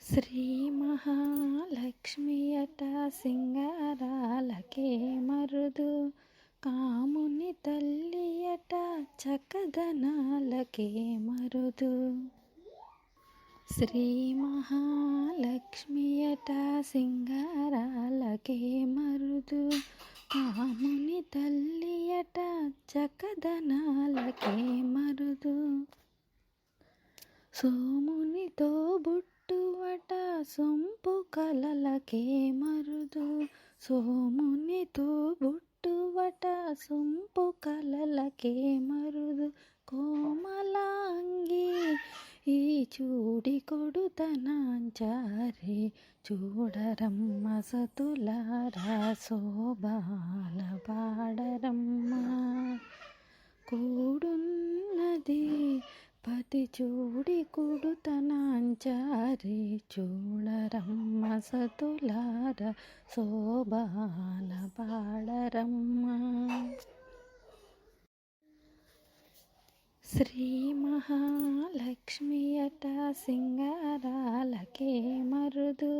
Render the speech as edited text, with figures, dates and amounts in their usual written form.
శ్రీ మహాలక్ష్మియట సింగారాలకే మరుదు, కాముని తల్లియట చక్కదనాలకే మరుదు. శ్రీ మహాలక్ష్మియట సింగారాలకే మరుదు, కాముని తల్లియట చక్కదనాలకే మరుదు. సోమునితో బుట్టువట సొంపు కలలకే మరుదు, సోమునితో బుట్టువట సొంపు కలలకే మరుదు. కోమలాంగి ఈ చూడి కొడుతనాంచారే, చూడరమ్మ సతులారా శోభాల పాడరమ్మ. కూడున్నది పతి చూడి కొడుతనాంచారే, చూడరమ్మ సతులార శోభాల పాడరమ్మ. శ్రీ మహాలక్ష్మియట సింగారాలకే మరుదు,